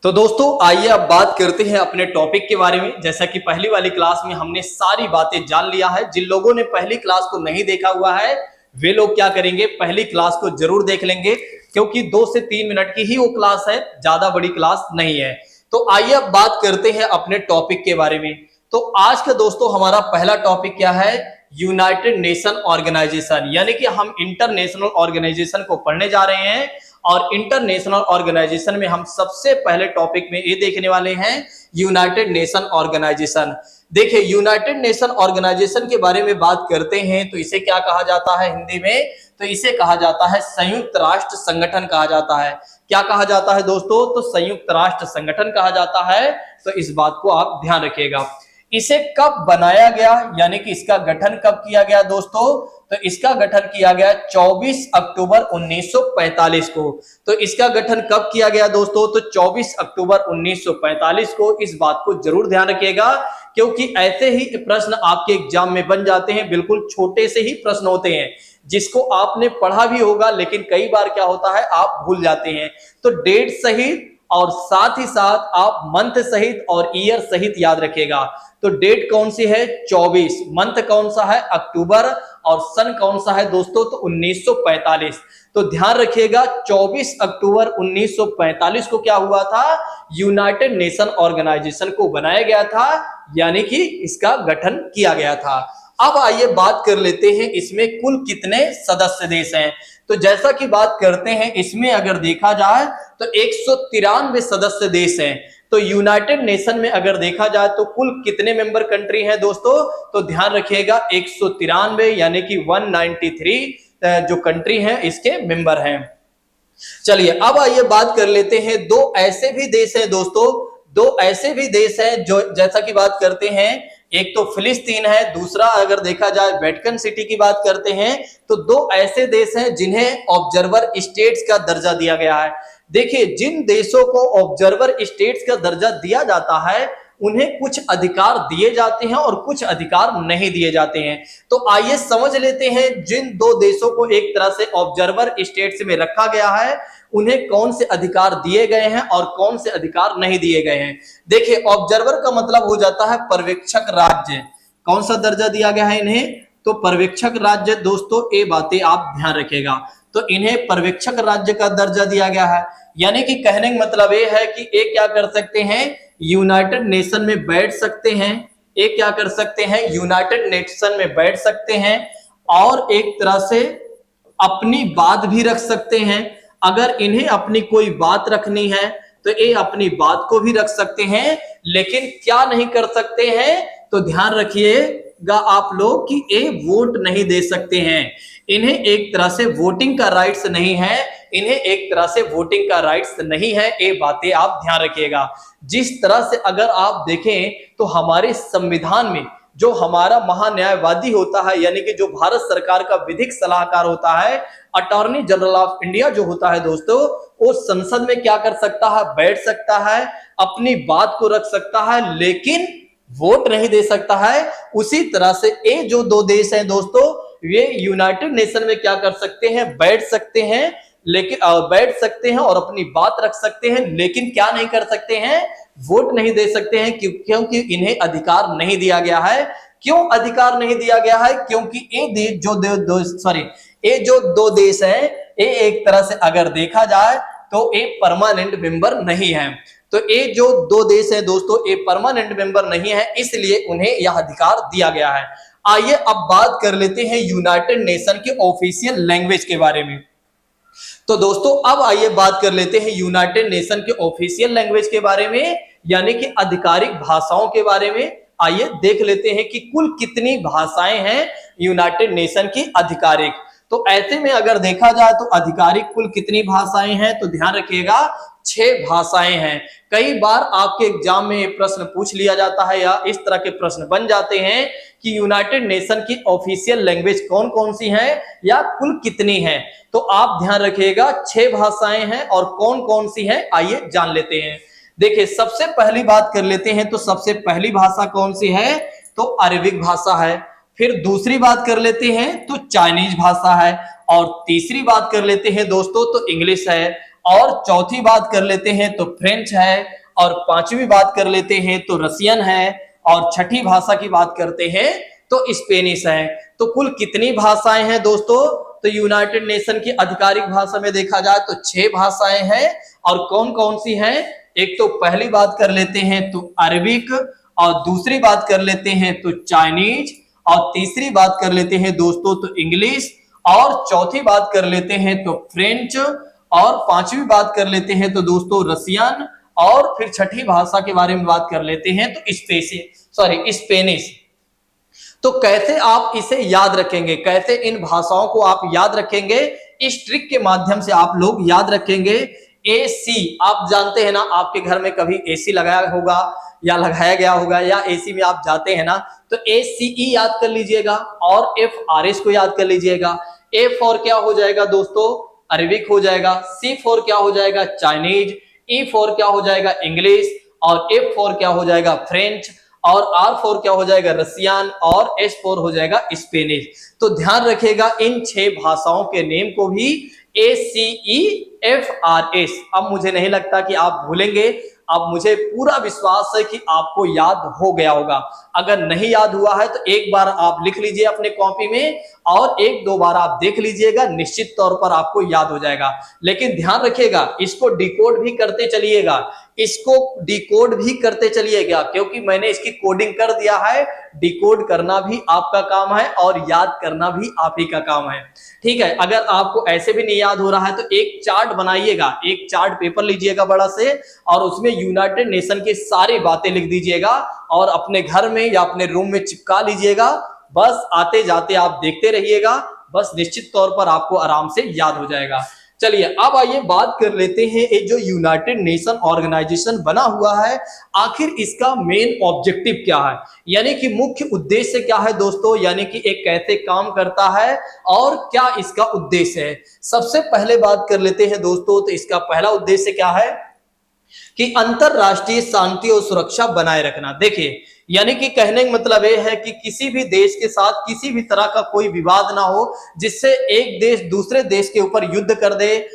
तो दोस्तों आइए अब बात करते हैं अपने टॉपिक के बारे में। जैसा कि पहली वाली क्लास में हमने सारी बातें जान लिया है। जिन लोगों ने पहली क्लास को नहीं देखा हुआ है वे लोग क्या करेंगे, पहली क्लास को जरूर देख लेंगे, क्योंकि 2 से 3 मिनट की ही वो क्लास है, ज्यादा बड़ी क्लास नहीं है। तो आइए अब बात करते हैं अपने टॉपिक के बारे में। तो आज का दोस्तों हमारा पहला टॉपिक क्या है? यूनाइटेड नेशन ऑर्गेनाइजेशन, यानी कि हम इंटरनेशनल ऑर्गेनाइजेशन को पढ़ने जा रहे हैं। और इंटरनेशनल ऑर्गेनाइजेशन में हम सबसे पहले टॉपिक में ये देखने वाले हैं यूनाइटेड नेशन ऑर्गेनाइजेशन। देखिए, यूनाइटेड नेशन ऑर्गेनाइजेशन के बारे में बात करते हैं तो इसे क्या कहा जाता है हिंदी में? तो इसे कहा जाता है संयुक्त राष्ट्र संगठन कहा जाता है। क्या कहा जाता है दोस्तों? तो संयुक्त राष्ट्र संगठन कहा जाता है। तो इस बात को आप ध्यान रखिएगा। इसे कब बनाया गया, यानी कि इसका गठन कब किया गया दोस्तों? तो इसका गठन किया गया 24 अक्टूबर 1945 को। तो इसका गठन कब किया गया दोस्तों? तो 24 अक्टूबर 1945 को। इस बात को जरूर ध्यान रखिएगा, क्योंकि ऐसे ही प्रश्न आपके एग्जाम में बन जाते हैं। बिल्कुल छोटे से ही प्रश्न होते हैं जिसको आपने पढ़ा भी होगा, लेकिन कई बार क्या होता है आप भूल जाते हैं। तो डेट सहित और साथ ही साथ आप मंथ सहित और ईयर सहित याद रखिएगा। तो डेट कौन सी है? 24। मंथ कौन सा है? अक्टूबर। और सन कौन सा है दोस्तों? तो 1945। तो ध्यान रखिएगा 24 अक्टूबर 1945 को क्या हुआ था? यूनाइटेड नेशन ऑर्गेनाइजेशन को बनाया गया था, यानी कि इसका गठन किया गया था। अब आइए बात कर लेते हैं इसमें कुल कितने सदस्य देश हैं। तो जैसा कि बात करते हैं, इसमें अगर देखा जाए तो 193 सदस्य देश हैं। तो यूनाइटेड नेशन में अगर देखा जाए तो कुल कितने मेंबर कंट्री हैं दोस्तों? तो ध्यान रखिएगा 193, यानी कि 193 जो कंट्री हैं इसके मेंबर हैं। चलिए अब आइए बात कर लेते हैं दो ऐसे भी देश हैं दोस्तों, दो ऐसे भी देश हैं जो जैसा कि बात करते हैं, एक तो फिलिस्तीन है, दूसरा अगर देखा जाए वेटिकन सिटी की बात करते हैं। तो दो ऐसे देश हैं जिन्हें ऑब्जर्वर स्टेट्स का दर्जा दिया गया है। देखिए, जिन देशों को ऑब्जर्वर स्टेट्स का दर्जा दिया जाता है उन्हें कुछ अधिकार दिए जाते हैं और कुछ अधिकार नहीं दिए जाते हैं। तो आइए समझ लेते हैं जिन दो देशों को एक तरह से ऑब्जर्वर स्टेट्स में रखा गया है उन्हें कौन से अधिकार दिए गए हैं और कौन से अधिकार नहीं दिए गए हैं। देखिए, ऑब्जर्वर का मतलब हो जाता है पर्यवेक्षक राज्य। कौन सा दर्जा दिया गया है इन्हें? तो पर्यवेक्षक राज्य। दोस्तों ये बातें आप ध्यान रखेगा। तो इन्हें पर्यवेक्षक राज्य का दर्जा दिया गया है, यानी कि कहने का मतलब ये है कि ये क्या कर सकते हैं, यूनाइटेड नेशन में बैठ सकते हैं। एक क्या कर सकते हैं, यूनाइटेड नेशन में बैठ सकते हैं और एक तरह से अपनी बात भी रख सकते हैं। अगर इन्हें अपनी कोई बात रखनी है तो ये अपनी बात को भी रख सकते हैं, लेकिन क्या नहीं कर सकते हैं? तो ध्यान रखिएगा आप लोग कि ये वोट नहीं दे सकते हैं। इन्हें एक तरह से वोटिंग का राइट्स नहीं है, इन्हें एक तरह से वोटिंग का राइट्स नहीं है। ये बातें आप ध्यान रखिएगा। जिस तरह से अगर आप देखें तो हमारे संविधान में जो हमारा महान्यायवादी होता है, यानी कि जो भारत सरकार का विधिक सलाहकार होता है, अटॉर्नी जनरल ऑफ इंडिया जो होता है दोस्तों, वो संसद में क्या कर सकता है? बैठ सकता है, अपनी बात को रख सकता है, लेकिन वोट नहीं दे सकता है। उसी तरह से ये जो दो देश हैं दोस्तों, ये यूनाइटेड नेशन में क्या कर सकते हैं? बैठ सकते हैं, लेकिन बैठ सकते हैं और अपनी बात रख सकते हैं, लेकिन क्या नहीं कर सकते हैं? वोट नहीं दे सकते हैं, क्योंकि इन्हें अधिकार नहीं दिया गया है। क्यों अधिकार नहीं दिया गया है? क्योंकि ये जो दो देश हैं, ये एक तरह से अगर देखा जाए तो ये परमानेंट मेंबर नहीं है। तो ये जो दो देश हैं दोस्तों, ये परमानेंट मेंबर नहीं है, इसलिए उन्हें यह अधिकार दिया गया है। आइए अब बात कर लेते हैं यूनाइटेड नेशन के ऑफिशियल लैंग्वेज के बारे में। तो दोस्तों अब आइए बात कर लेते हैं यूनाइटेड नेशन के ऑफिशियल लैंग्वेज के बारे में, यानी कि आधिकारिक भाषाओं के बारे में। आइए देख लेते हैं कि कुल कितनी भाषाएं हैं यूनाइटेड नेशन की आधिकारिक। तो ऐसे में अगर देखा जाए तो आधिकारिक कुल कितनी भाषाएं हैं? तो ध्यान रखिएगा 6 भाषाएं हैं। कई बार आपके एग्जाम में प्रश्न पूछ लिया जाता है या इस तरह के प्रश्न बन जाते हैं कि यूनाइटेड नेशन की ऑफिशियल लैंग्वेज कौन कौन सी है या कुल कितनी है। तो आप ध्यान रखिएगा 6 भाषाएं हैं और कौन कौन सी हैं आइए जान लेते हैं। देखिए, सबसे पहली बात कर लेते हैं तो सबसे पहली भाषा कौन सी है? तो अरबिक भाषा है। फिर दूसरी बात कर लेते हैं तो चाइनीज भाषा है। और तीसरी बात कर लेते हैं दोस्तों तो इंग्लिश है। और चौथी बात कर लेते हैं तो फ्रेंच है, और पांचवी बात कर लेते हैं तो रसियन है, और छठी भाषा की बात करते हैं तो स्पेनिश है। तो कुल कितनी भाषाएं हैं दोस्तों? तो यूनाइटेड नेशन की आधिकारिक भाषा में देखा जाए तो 6 भाषाएं हैं। और कौन कौन सी हैं? एक तो पहली बात कर लेते हैं तो अरबिक, और दूसरी बात कर लेते हैं तो चाइनीज, और तीसरी बात कर लेते हैं दोस्तों तो इंग्लिश, और चौथी बात कर लेते हैं तो फ्रेंच, और पांचवी बात कर लेते हैं तो दोस्तों रसियन, और फिर छठी भाषा के बारे में बात कर लेते हैं तो स्पेनिश। तो कैसे आप इसे याद रखेंगे, कैसे इन भाषाओं को आप याद रखेंगे? इस ट्रिक के माध्यम से आप लोग याद रखेंगे। एसी, आप जानते हैं ना, आपके घर में कभी एसी लगाया होगा या लगाया गया होगा, या एसी में आप जाते हैं ना, तो ACE याद कर लीजिएगा, और FRS को याद कर लीजिएगा। A फॉर क्या हो जाएगा दोस्तों? अरबिक हो जाएगा। C फॉर क्या हो जाएगा? चाइनीज। E फॉर क्या हो जाएगा? इंग्लिश। और F फॉर क्या हो जाएगा? फ्रेंच। और R फॉर क्या हो जाएगा? रसियन। और S फॉर हो जाएगा स्पेनिश। तो ध्यान रखिएगा इन 6 भाषाओं के नेम को भी ACEFRS। अब मुझे नहीं लगता कि आप भूलेंगे, अब मुझे पूरा विश्वास है कि आपको याद हो गया होगा। अगर नहीं याद हुआ है तो एक बार आप लिख लीजिए अपने कॉपी में, और एक दो बार आप देख लीजिएगा, निश्चित तौर पर आपको याद हो जाएगा। लेकिन ध्यान रखिएगा, इसको डिकोड भी करते चलिएगा, इसको डिकोड भी करते चलिएगा, क्योंकि मैंने इसकी कोडिंग कर दिया है। डिकोड करना भी आपका काम है और याद करना भी आप ही का काम है। ठीक है, अगर आपको ऐसे भी नहीं याद हो रहा है तो एक चार्ट बनाइएगा, एक चार्ट पेपर लीजिएगा बड़ा से, और उसमें यूनाइटेड नेशन की सारी बातें लिख दीजिएगा, और अपने घर में या अपने रूम में चिपका लीजिएगा। बस आते जाते आप देखते रहिएगा, बस निश्चित तौर पर आपको आराम से याद हो जाएगा। चलिए अब आइए बात कर लेते हैं, ये जो यूनाइटेड नेशन ऑर्गेनाइजेशन बना हुआ है, आखिर इसका मेन ऑब्जेक्टिव क्या है, यानी कि मुख्य उद्देश्य क्या है दोस्तों, यानी कि एक कैसे काम करता है और क्या इसका उद्देश्य है। सबसे पहले बात कर लेते हैं दोस्तों, तो इसका पहला उद्देश्य क्या है कि अंतरराष्ट्रीय शांति और सुरक्षा बनाए रखना। देखिए, यानी कि कहने का मतलब यह है कि किसी भी देश के साथ किसी भी तरह का कोई विवाद ना हो, जिससे एक देश दूसरे देश के ऊपर युद्ध कर दे,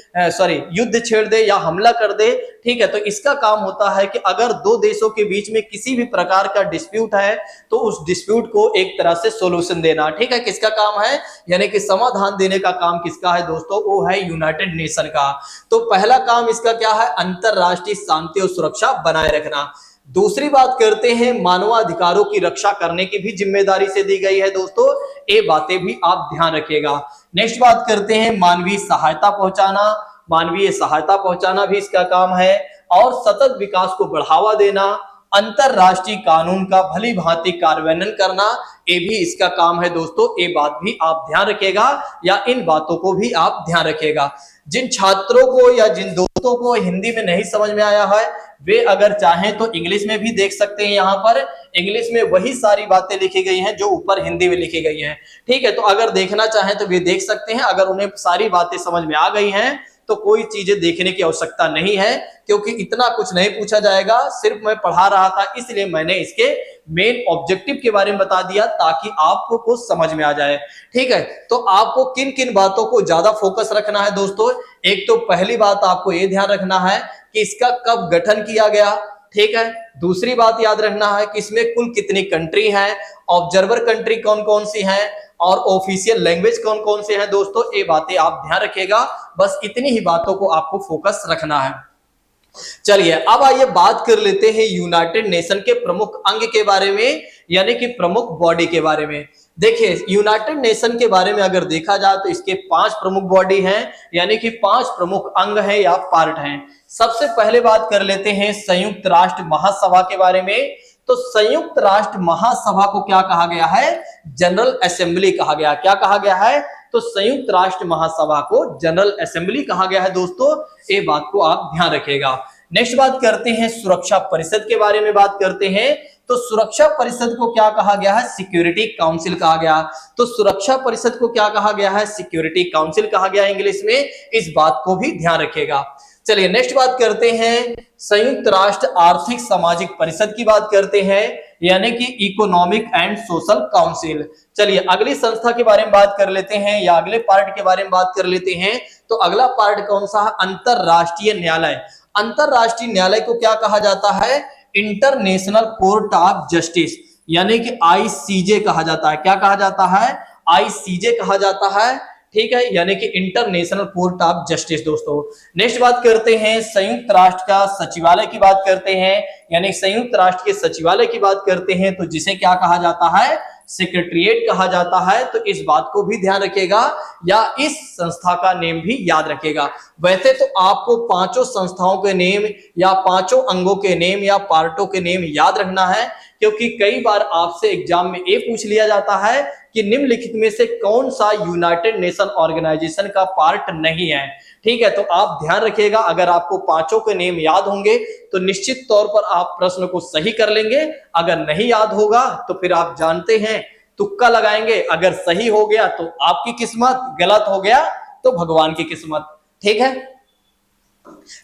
युद्ध छेड़ दे या हमला कर दे। ठीक है, तो इसका काम होता है कि अगर दो देशों के बीच में किसी भी प्रकार का डिस्प्यूट है तो उस डिस्प्यूट को एक तरह से सोल्यूशन देना। ठीक है, किसका काम है, यानी कि समाधान देने का काम किसका है दोस्तों? वो है यूनाइटेड नेशन का। तो पहला काम इसका क्या है? अंतरराष्ट्रीय शांति और सुरक्षा बनाए रखना। दूसरी बात करते हैं, मानवाधिकारों की रक्षा करने की भी जिम्मेदारी से दी गई है दोस्तों, ये बातें भी आप ध्यान रखिएगा। नेक्स्ट बात करते हैं, मानवीय सहायता पहुंचाना। मानवीय सहायता पहुंचाना भी इसका काम है, और सतत विकास को बढ़ावा देना, अंतरराष्ट्रीय कानून का भली भांति कार्यान्वयन करना, ये भी इसका काम है दोस्तों। ये बात भी आप ध्यान रखिएगा, या इन बातों को भी आप ध्यान रखिएगा। जिन छात्रों को या जिन दोस्तों को हिंदी में नहीं समझ में आया है, वे अगर चाहें तो इंग्लिश में भी देख सकते हैं। यहाँ पर इंग्लिश में वही सारी बातें लिखी गई हैं जो ऊपर हिंदी में लिखी गई हैं। ठीक है, तो अगर देखना चाहें तो वे देख सकते हैं। अगर उन्हें सारी बातें समझ में आ गई हैं तो कोई चीजें देखने की आवश्यकता नहीं है, क्योंकि इतना कुछ नहीं पूछा जाएगा। सिर्फ मैं पढ़ा रहा था, इसलिए मैंने इसके मेन ऑब्जेक्टिव के बारे में बता दिया, ताकि आपको कुछ समझ में आ जाए। ठीक है, तो आपको किन किन बातों को ज्यादा फोकस रखना है दोस्तों? एक तो पहली बात आपको ये ध्यान रखना है कि इसका कब गठन किया गया। ठीक है, दूसरी बात याद रखना है कि इसमें कुल कितनी कंट्री हैं, ऑब्जर्वर कंट्री कौन कौन सी हैं, और ऑफिशियल लैंग्वेज कौन कौन से हैं दोस्तों। ये बातें आप ध्यान रखिएगा, बस इतनी ही बातों को आपको फोकस रखना है। चलिए अब आइए बात कर लेते हैं यूनाइटेड नेशन के प्रमुख अंग के बारे में, यानी कि प्रमुख बॉडी के बारे में। देखिए, यूनाइटेड नेशन के बारे में अगर देखा जाए तो इसके 5 प्रमुख बॉडी हैं, यानी कि 5 प्रमुख अंग हैं या पार्ट हैं। सबसे पहले बात कर लेते हैं संयुक्त राष्ट्र महासभा के बारे में। तो संयुक्त राष्ट्र महासभा को क्या कहा गया है? जनरल असेंबली कहा गया। क्या कहा गया है? तो संयुक्त राष्ट्र महासभा को जनरल असेंबली कहा गया है दोस्तों, ये बात को आप ध्यान रखिएगा। नेक्स्ट बात करते हैं सुरक्षा परिषद के बारे में बात करते हैं। तो सुरक्षा परिषद को क्या कहा गया है? सिक्योरिटी काउंसिल कहा गया। तो सुरक्षा परिषद को क्या कहा गया है? सिक्योरिटी काउंसिल कहा गया इंग्लिश में। इस बात को भी ध्यान रखिएगा। चलिए नेक्स्ट बात करते हैं, संयुक्त राष्ट्र आर्थिक सामाजिक परिषद की बात करते हैं। यानी कि इकोनॉमिक एंड सोशल काउंसिल। चलिए अगली संस्था के बारे में बात कर लेते हैं, या अगले पार्ट के बारे में बात कर लेते हैं। तो अगला पार्ट कौन सा है? अंतरराष्ट्रीय न्यायालय। अंतरराष्ट्रीय न्यायालय को क्या कहा जाता है? इंटरनेशनल कोर्ट ऑफ जस्टिस, यानी कि आईसीजे कहा जाता है। क्या कहा जाता है? आईसीजे कहा जाता है, ठीक है, यानी कि इंटरनेशनल कोर्ट ऑफ जस्टिस। दोस्तों नेक्स्ट बात करते हैं संयुक्त राष्ट्र का सचिवालय की बात करते हैं, यानी संयुक्त राष्ट्र के सचिवालय की बात करते हैं, तो जिसे क्या कहा जाता है? सेक्रेटरीट कहा जाता है। तो इस बात को भी ध्यान रखिएगा, या इस संस्था का नेम भी याद रखिएगा। वैसे तो आपको पांचों संस्थाओं के नेम या पांचों अंगों के नेम या पार्टों के नेम याद रखना है, क्योंकि कई बार आपसे एग्जाम में ये पूछ लिया जाता है कि निम्नलिखित में से कौन सा यूनाइटेड नेशन ऑर्गेनाइजेशन का पार्ट नहीं है। ठीक है, तो आप ध्यान रखिएगा, अगर आपको पांचों के नेम याद होंगे तो निश्चित तौर पर आप प्रश्न को सही कर लेंगे। अगर नहीं याद होगा तो फिर आप जानते हैं तुक्का लगाएंगे, अगर सही हो गया तो आपकी किस्मत, गलत हो गया तो भगवान की किस्मत। ठीक है,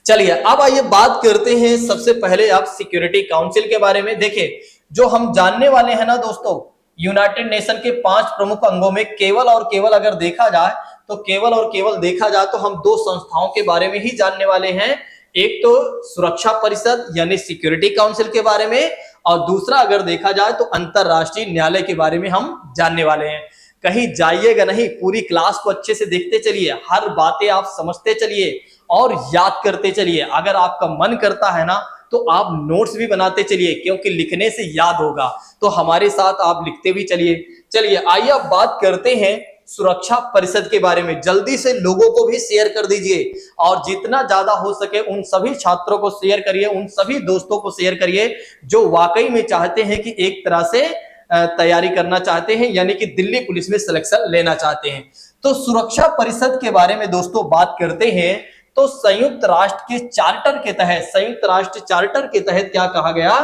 चलिए अब आइए बात करते हैं सबसे पहले आप सिक्योरिटी काउंसिल के बारे में। देखिए जो हम जानने वाले हैं ना दोस्तों, यूनाइटेड नेशन के 5 प्रमुख अंगों में केवल और केवल अगर देखा जाए तो केवल और केवल देखा जाए तो हम 2 संस्थाओं के बारे में ही जानने वाले हैं। एक तो सुरक्षा परिषद यानी सिक्योरिटी काउंसिल के बारे में, और दूसरा अगर देखा जाए तो अंतरराष्ट्रीय न्यायालय के बारे में हम जानने वाले हैं। कहीं जाइएगा नहीं, पूरी क्लास को अच्छे से देखते चलिए, हर बातें आप समझते चलिए और याद करते चलिए। अगर आपका मन करता है ना तो आप नोट्स भी बनाते चलिए, क्योंकि लिखने से याद होगा, तो हमारे साथ आप लिखते भी चलिए। चलिए आइए अब बात करते हैं सुरक्षा परिषद के बारे में। जल्दी से लोगों को भी शेयर कर दीजिए, और जितना ज्यादा हो सके उन सभी छात्रों को शेयर करिए, उन सभी दोस्तों को शेयर करिए जो वाकई में चाहते हैं कि एक तरह से तैयारी करना चाहते हैं, यानी कि दिल्ली पुलिस में सिलेक्शन लेना चाहते हैं। तो सुरक्षा परिषद के बारे में दोस्तों बात करते हैं, तो संयुक्त राष्ट्र के चार्टर के तहत, संयुक्त राष्ट्र चार्टर के तहत क्या कहा गया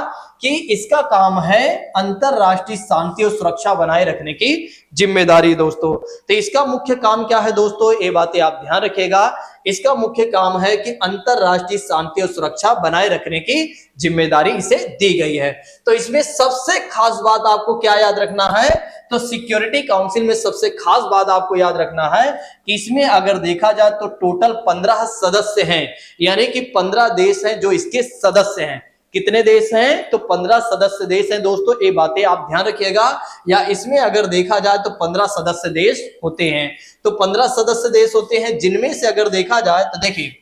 कि इसका काम है अंतरराष्ट्रीय शांति और सुरक्षा बनाए रखने की जिम्मेदारी। दोस्तों तो इसका मुख्य काम क्या है दोस्तों, ये बातें आप ध्यान रखिएगा। इसका मुख्य काम है कि अंतरराष्ट्रीय शांति और सुरक्षा बनाए रखने की जिम्मेदारी इसे दी गई है। तो इसमें सबसे खास बात आपको क्या याद रखना है, तो सिक्योरिटी काउंसिल में सबसे खास बात आपको याद रखना है कि इसमें अगर देखा जाए तो टोटल 15 सदस्य हैं, यानी कि 15 देश हैं जो इसके सदस्य हैं। कितने देश हैं, तो 15 सदस्य देश हैं दोस्तों, ये बातें आप ध्यान रखिएगा। या इसमें अगर देखा जाए तो 15 सदस्य देश होते हैं, तो 15 सदस्य देश होते हैं, जिनमें से अगर देखा जाए तो देखिए,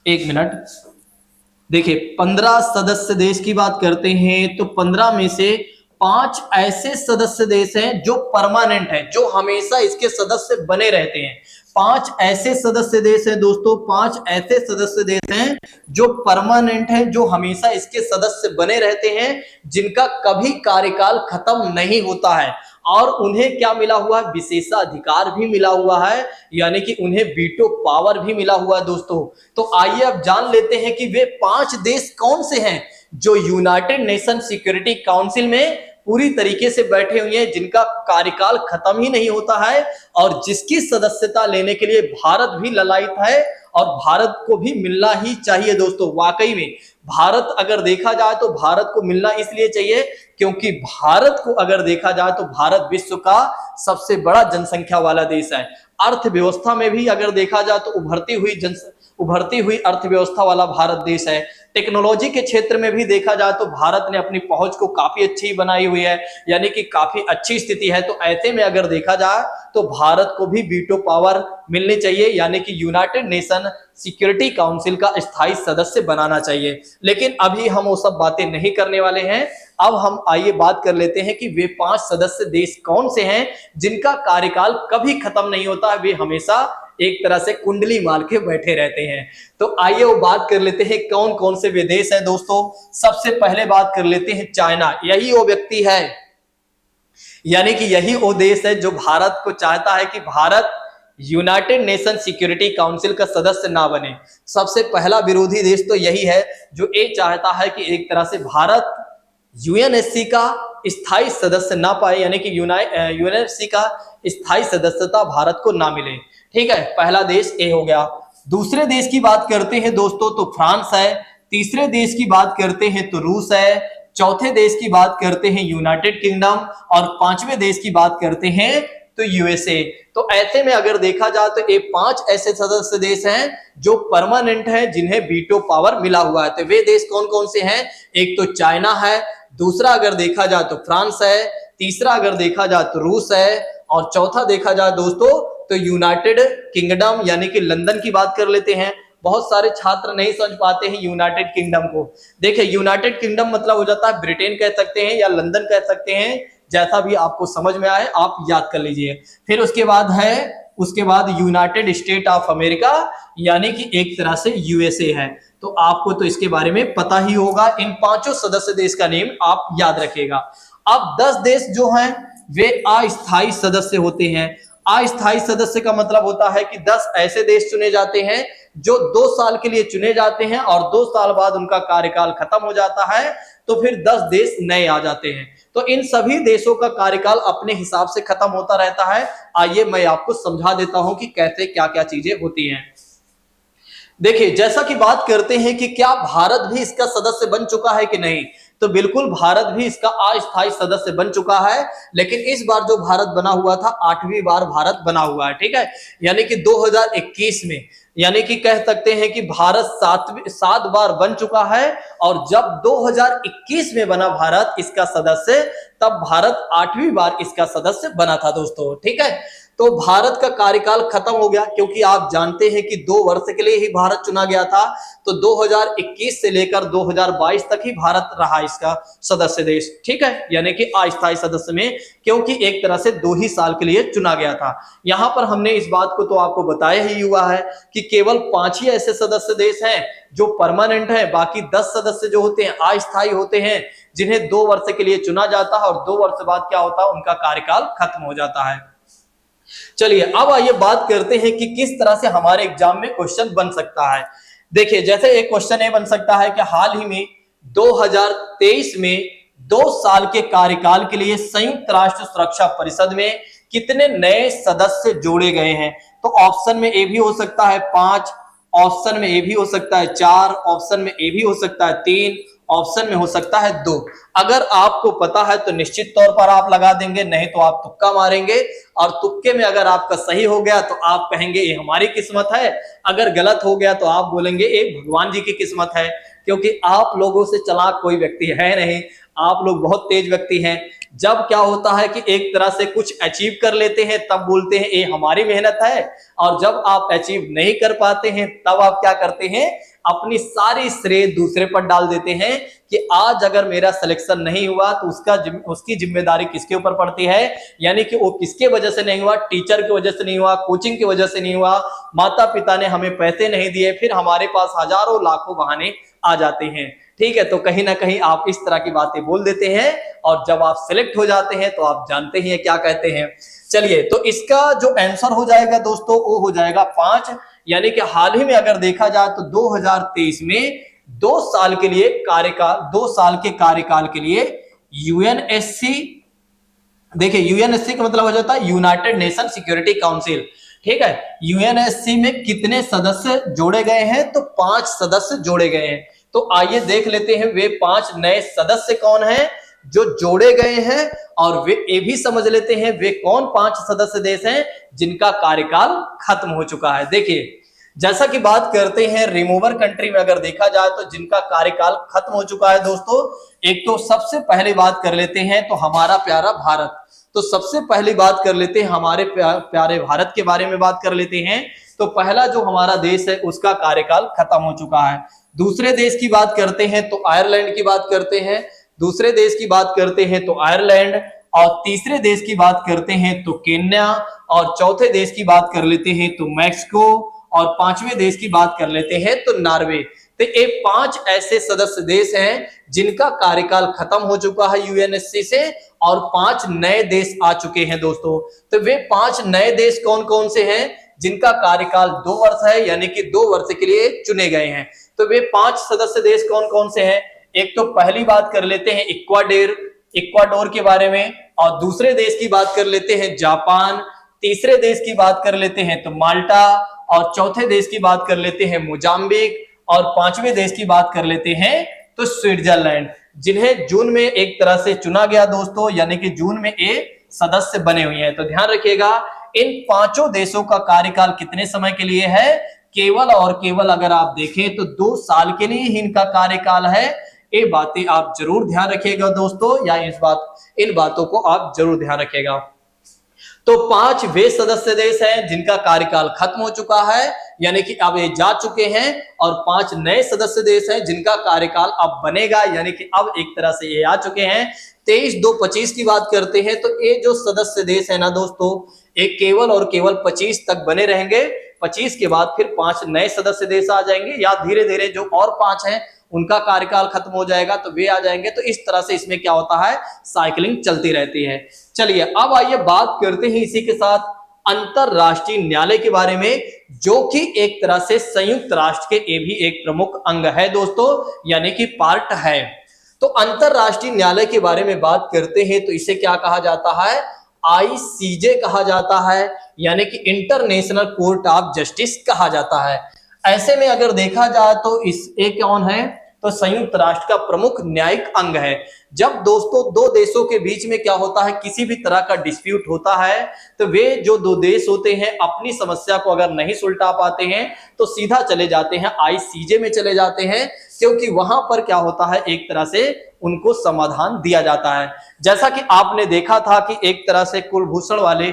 एक मिनट, देखिए 15 सदस्य देश की बात करते हैं तो 15 में से 5 ऐसे सदस्य देश हैं जो परमानेंट हैं, जो हमेशा इसके सदस्य बने रहते हैं। 5 ऐसे सदस्य देश हैं दोस्तों, 5 ऐसे सदस्य देश हैं जो परमानेंट हैं, जो हमेशा इसके सदस्य बने रहते हैं, जिनका कभी कार्यकाल खत्म नहीं होता है, और उन्हें क्या मिला हुआ है, विशेषाधिकार भी मिला हुआ है, यानी कि उन्हें वीटो पावर भी मिला हुआ है दोस्तों। तो आइए अब जान लेते हैं कि वे 5 देश कौन से हैं जो यूनाइटेड नेशन सिक्योरिटी काउंसिल में पूरी तरीके से बैठे हुए हैं, जिनका कार्यकाल खत्म ही नहीं होता है, और जिसकी सदस्यता लेने के लिए भारत भी ललायित है, और भारत को भी मिलना ही चाहिए दोस्तों। वाकई में भारत अगर देखा जाए तो भारत को मिलना इसलिए चाहिए क्योंकि भारत को अगर देखा जाए तो भारत विश्व का सबसे बड़ा जनसंख्या वाला देश है। अर्थव्यवस्था में भी अगर देखा जाए तो उभरती हुई अर्थव्यवस्था वाला भारत देश है। टेक्नोलॉजी के क्षेत्र में भी देखा जाए तो भारत ने अपनी पहुंच को काफी अच्छी बनाई हुई है, यानी कि काफी अच्छी स्थिति है। तो ऐसे में अगर देखा जाए तो भारत को भी वीटो पावर मिलनी चाहिए, यानी कि यूनाइटेड नेशन सिक्योरिटी काउंसिल का स्थायी सदस्य बनाना चाहिए। लेकिन अभी हम वो सब बातें नहीं करने वाले हैं। अब हम आइए बात कर लेते हैं कि वे 5 सदस्य देश कौन से हैं जिनका कार्यकाल कभी खत्म नहीं होता है, वे हमेशा एक तरह से कुंडली मार के बैठे रहते हैं। तो आइए वो बात कर लेते हैं कौन कौन से विदेश हैं दोस्तों। सबसे पहले बात कर लेते हैं चाइना। यही वो व्यक्ति है, यानी कि यही वो देश है जो भारत को चाहता है कि Bharat United nation security council का सदस्य ना बने। सबसे पहला विरोधी देश तो यही है जो ये चाहता है कि एक तरह से भारत यूएनएससी का स्थायी सदस्य ना पाए, यानी कि यूएनएससी का स्थायी सदस्यता भारत को ना मिले। ठीक है, पहला देश ए हो गया। दूसरे देश की बात करते हैं दोस्तों तो फ्रांस है। तीसरे देश की बात करते हैं तो रूस है। चौथे देश की बात करते हैं यूनाइटेड किंगडम, और पांचवें देश की बात करते हैं तो यूएसए। तो ऐसे में अगर देखा जाए तो ये 5 ऐसे सदस्य देश हैं जो परमानेंट हैं, जिन्हें वीटो पावर मिला हुआ है। तो वे देश कौन कौन से हैं? एक तो चाइना है, दूसरा अगर देखा जाए तो फ्रांस है, तीसरा अगर देखा जाए तो रूस है, और चौथा देखा जाए दोस्तों तो यूनाइटेड किंगडम यानी कि लंदन की बात कर लेते हैं। बहुत सारे छात्र नहीं समझ पाते हैं यूनाइटेड किंगडम को। देखिए यूनाइटेड किंगडम मतलब हो जाता है ब्रिटेन कह सकते हैं या लंदन कह सकते हैं, जैसा भी आपको समझ में आए आप याद कर लीजिए। फिर उसके बाद यूनाइटेड स्टेट ऑफ अमेरिका यानी कि एक तरह से यूएसए है। तो आपको तो इसके बारे में पता ही होगा। इन 5 सदस्य देश का नेम आप याद रखिएगा। अब 10 देश जो हैं वे अस्थायी सदस्य होते हैं। अस्थायी सदस्य का मतलब होता है कि 10 ऐसे देश चुने जाते हैं जो 2 साल के लिए चुने जाते हैं, और 2 साल बाद उनका कार्यकाल खत्म हो जाता है, तो फिर 10 देश नए आ जाते हैं। तो इन सभी देशों का कार्यकाल अपने हिसाब से खत्म होता रहता है। आइए मैं आपको समझा देता हूं कि कैसे क्या क्या चीजें होती हैं। देखिए जैसा कि बात करते हैं कि क्या भारत भी इसका सदस्य बन चुका है कि नहीं, तो बिल्कुल भारत भी इसका अस्थायी सदस्य बन चुका है। लेकिन इस बार जो भारत बना हुआ था 8वीं बार भारत बना हुआ है, ठीक है। यानी कि 2021 में, यानी कि कह सकते हैं कि भारत 7 बार बन चुका है, और जब 2021 में बना भारत इसका सदस्य, तब भारत 8वीं बार इसका सदस्य बना था दोस्तों, ठीक है। तो भारत का कार्यकाल खत्म हो गया, क्योंकि आप जानते हैं कि 2 वर्ष के लिए ही भारत चुना गया था। तो 2021 से लेकर 2022 तक ही भारत रहा इसका सदस्य देश, ठीक है, यानी कि अस्थायी सदस्य में, क्योंकि एक तरह से 2 ही साल के लिए चुना गया था। यहां पर हमने इस बात को तो आपको बताया ही हुआ है कि केवल 5 ही ऐसे सदस्य देश हैं जो परमानेंट है, बाकी 10 सदस्य जो होते हैं अस्थायी होते हैं, जिन्हें 2 वर्ष के लिए चुना जाता है, और 2 वर्ष बाद क्या होता है, उनका कार्यकाल खत्म हो जाता है। चलिए अब आइए बात करते हैं कि किस तरह से हमारे एग्जाम में क्वेश्चन बन सकता है। देखिए जैसे एक क्वेश्चन ये बन सकता है कि हाल ही में 2023 में 2 साल के कार्यकाल के लिए संयुक्त राष्ट्र सुरक्षा परिषद में कितने नए सदस्य जोड़े गए हैं। तो ऑप्शन में ए भी हो सकता है 5, ऑप्शन में ए भी हो सकता है 4, ऑप्शन में ए भी हो सकता है 3, ऑप्शन में हो सकता है 2। अगर आपको पता है तो निश्चित तौर पर आप लगा देंगे, नहीं तो आप तुक्का मारेंगे, और तुक्के में अगर आपका सही हो गया तो आप कहेंगे ये हमारी किस्मत है, अगर गलत हो गया तो आप बोलेंगे ये भगवान जी की किस्मत है, क्योंकि आप लोगों से चालाक कोई व्यक्ति है नहीं, आप लोग बहुत तेज व्यक्ति हैं। जब क्या होता है कि एक तरह से कुछ अचीव कर लेते हैं तब बोलते हैं ये हमारी मेहनत है, और जब आप अचीव नहीं कर पाते हैं तब आप क्या करते हैं, अपनी सारी श्रेय दूसरे पर डाल देते हैं कि आज अगर मेरा सिलेक्शन नहीं हुआ तो उसकी जिम्मेदारी किसके ऊपर पड़ती है, यानी कि वो किसके वजह से नहीं हुआ, टीचर की वजह से नहीं हुआ, कोचिंग की वजह से नहीं हुआ, माता पिता ने हमें पैसे नहीं दिए, फिर हमारे पास हजारों लाखों बहाने आ जाते हैं, ठीक है। तो कहीं ना कहीं आप इस तरह की बातें बोल देते हैं, और जब आप सिलेक्ट हो जाते हैं तो आप जानते हैं क्या कहते हैं। चलिए तो इसका जो आंसर हो जाएगा दोस्तों वो हो जाएगा 5, यानी कि हाल ही में अगर देखा जाए तो 2023 में 2 साल के लिए कार्यकाल, 2 साल के कार्यकाल के लिए यूएनएससी, देखिए यूएनएससी का मतलब हो जाता है यूनाइटेड नेशन सिक्योरिटी काउंसिल, ठीक है। यूएनएससी में कितने सदस्य जोड़े गए हैं, तो 5 सदस्य जोड़े गए हैं। तो आइए देख लेते हैं वे 5 नए सदस्य कौन हैं जो जोड़े गए हैं, और वे ये भी समझ लेते हैं वे कौन 5 सदस्य देश हैं जिनका कार्यकाल खत्म हो चुका है। देखिए जैसा कि बात करते हैं रिमूवर कंट्री में अगर देखा जाए तो जिनका कार्यकाल खत्म हो चुका है दोस्तों, एक तो सबसे पहले बात कर लेते हैं तो हमारा प्यारा भारत। तो सबसे पहली बात कर लेते हैं हमारे प्यारे भारत के बारे में बात कर लेते हैं। तो पहला जो हमारा देश है उसका कार्यकाल खत्म हो चुका है। दूसरे देश की बात करते हैं तो आयरलैंड की बात करते हैं, दूसरे देश की बात करते हैं तो आयरलैंड, और तीसरे देश की बात करते हैं तो केन्या, और चौथे देश की बात कर लेते हैं तो मैक्सिको, और 5वें देश की बात कर लेते हैं तो नॉर्वे। तो ये 5 ऐसे सदस्य देश हैं जिनका कार्यकाल खत्म हो चुका है यूएनएससी से, और 5 नए देश आ चुके हैं दोस्तों। तो वे 5 नए देश कौन कौन से हैं जिनका कार्यकाल 2 वर्ष है, यानी कि 2 वर्ष के लिए चुने गए हैं। तो वे 5 सदस्य देश कौन कौन से हैं, एक तो पहली बात कर लेते हैं इक्वाडोर के बारे में, और दूसरे देश की बात कर लेते हैं जापान, तीसरे देश की बात कर लेते हैं तो माल्टा, और चौथे देश की बात कर लेते हैं मोजाम्बिक, और 5वें देश की बात कर लेते हैं तो स्विट्जरलैंड। जिन्हें जून में एक तरह से चुना गया दोस्तों, यानी कि जून में ये सदस्य बने हुए हैं। तो ध्यान रखिएगा, इन पांचों देशों का कार्यकाल कितने समय के लिए है? केवल और केवल अगर आप देखें तो 2 साल के लिए ही इनका कार्यकाल है। ये बातें आप जरूर ध्यान रखिएगा दोस्तों, या इन बातों को आप जरूर ध्यान रखिएगा। तो 5 वे सदस्य देश हैं जिनका कार्यकाल खत्म हो चुका है, यानी कि अब ये जा चुके हैं, और 5 नए सदस्य देश हैं जिनका कार्यकाल अब बनेगा, यानी कि अब एक तरह से ये आ चुके हैं। 23-2-25 की बात करते हैं तो ये जो सदस्य देश है ना दोस्तों, एक केवल और केवल 25 तक बने रहेंगे। 25 के बाद फिर 5 नए सदस्य देश आ जाएंगे, या धीरे धीरे जो और 5 हैं उनका कार्यकाल खत्म हो जाएगा तो वे आ जाएंगे। तो इस तरह से इसमें क्या होता है, साइकिलिंग चलती रहती है। चलिए अब आइए बात करते हैं इसी के साथ अंतरराष्ट्रीय न्यायालय के बारे में, जो कि एक तरह से संयुक्त राष्ट्र के ये भी एक प्रमुख अंग है दोस्तों, यानी कि पार्ट है। तो अंतरराष्ट्रीय न्यायालय के बारे में बात करते हैं तो इसे क्या कहा जाता है? आईसीजे कहा जाता है, यानी कि इंटरनेशनल कोर्ट ऑफ जस्टिस कहा जाता है। ऐसे में अगर देखा जाए तो ये कौन है? तो संयुक्त राष्ट्र का प्रमुख न्यायिक अंग है। जब दोस्तों 2 देशों के बीच में क्या होता है, किसी भी तरह का डिस्प्यूट होता है, तो वे जो 2 देश होते हैं अपनी समस्या को अगर नहीं सुलझा पाते हैं तो सीधा चले जाते हैं आईसीजे में चले जाते हैं, क्योंकि वहां पर क्या होता है, एक तरह से उनको समाधान दिया जाता है। जैसा कि आपने देखा था कि एक तरह से कुलभूषण वाले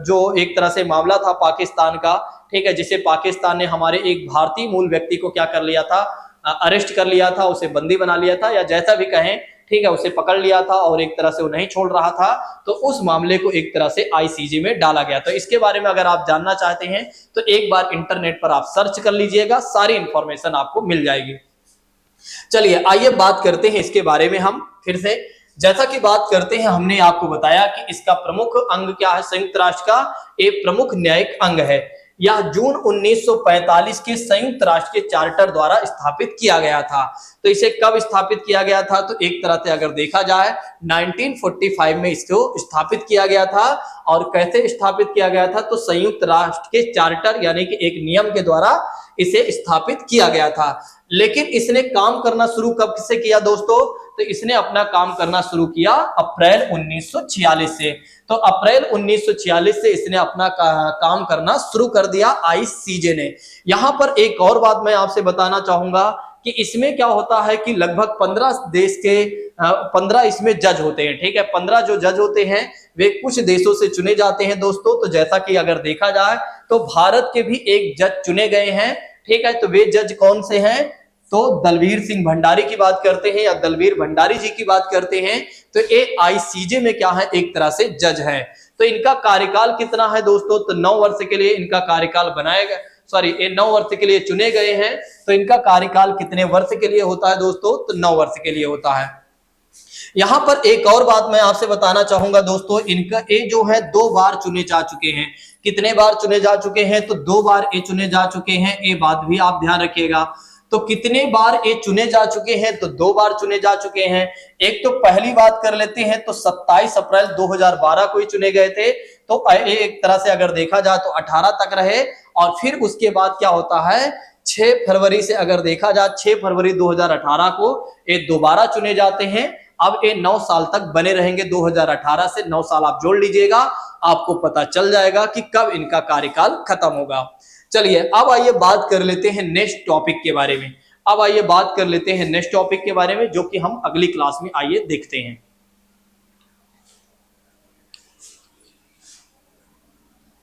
जो एक तरह से मामला था पाकिस्तान का, ठीक है, जिसे पाकिस्तान ने हमारे एक भारतीय मूल व्यक्ति को क्या कर लिया था, अरेस्ट कर लिया था, उसे बंदी बना लिया था, या जैसा भी कहें, ठीक है, उसे पकड़ लिया था और एक तरह से वो नहीं छोड़ रहा था। तो उस मामले को एक तरह से आईसीजे में डाला गया। तो इसके बारे में अगर आप जानना चाहते हैं तो एक बार इंटरनेट पर आप सर्च कर लीजिएगा, सारी इंफॉर्मेशन आपको मिल जाएगी। चलिए आइए बात करते हैं इसके बारे में हम फिर से। जैसा कि बात करते हैं, हमने आपको बताया कि इसका प्रमुख अंग क्या है, संयुक्त राष्ट्र का एक प्रमुख न्यायिक अंग है। यह जून 1945 के संयुक्त राष्ट्र के चार्टर द्वारा स्थापित किया गया था। तो इसे कब स्थापित किया गया था? तो एक तरह से अगर देखा जाए 1945 में इसको स्थापित किया गया था। और कैसे स्थापित किया गया था? तो संयुक्त राष्ट्र के चार्टर यानी कि एक नियम के द्वारा इसे स्थापित किया गया था। लेकिन इसने काम करना शुरू कब से किया दोस्तों? तो इसने अपना काम करना शुरू किया अप्रैल 1946 से। तो अप्रैल 1946 से इसने अपना काम करना शुरू कर दिया आईसीजे ने। यहां पर एक और बात मैं आपसे बताना चाहूंगा कि इसमें क्या होता है कि लगभग 15 देश के 15 इसमें जज होते हैं, ठीक है। 15 जो जज होते हैं वे कुछ देशों से चुने जाते हैं दोस्तों। तो जैसा कि अगर देखा जाए तो भारत के भी एक जज चुने गए हैं, ठीक है। तो वे जज कौन से हैं? तो दलवीर सिंह भंडारी की बात करते हैं, या दलवीर भंडारी जी की बात करते हैं। तो ये आईसीजे में क्या है, एक तरह से जज है। तो इनका कार्यकाल कितना है दोस्तों? तो 9 वर्ष के लिए इनका कार्यकाल बनाया गया, ये 9 वर्ष के लिए चुने गए हैं। तो इनका कार्यकाल कितने वर्ष के लिए होता है दोस्तों? तो 9 वर्ष के लिए होता है। यहां पर एक और बात मैं आपसे बताना चाहूंगा दोस्तों, इनका ये जो है 2 बार चुने जा चुके हैं। कितने बार चुने जा चुके हैं? तो 2 बार ये चुने जा चुके हैं। ये बात भी आप ध्यान रखिएगा। तो कितने बार ये चुने जा चुके हैं? तो 2 बार चुने जा चुके हैं। एक तो पहली बात कर लेते हैं, तो 27 अप्रैल 2012 को ही चुने गए थे। तो एक तरह से अगर देखा जाए तो 18 तक रहे। और फिर उसके बाद क्या होता है, 6 फरवरी से अगर देखा जाए 6 फरवरी 2018 को ये दोबारा चुने जाते हैं। अब ये 9 साल तक बने रहेंगे। 2018 से 9 साल आप जोड़ लीजिएगा, आपको पता चल जाएगा कि कब इनका कार्यकाल खत्म होगा। चलिए अब आइए बात कर लेते हैं नेक्स्ट टॉपिक के बारे में। अब आइए बात कर लेते हैं नेक्स्ट टॉपिक के बारे में, जो कि हम अगली क्लास में आइए देखते हैं।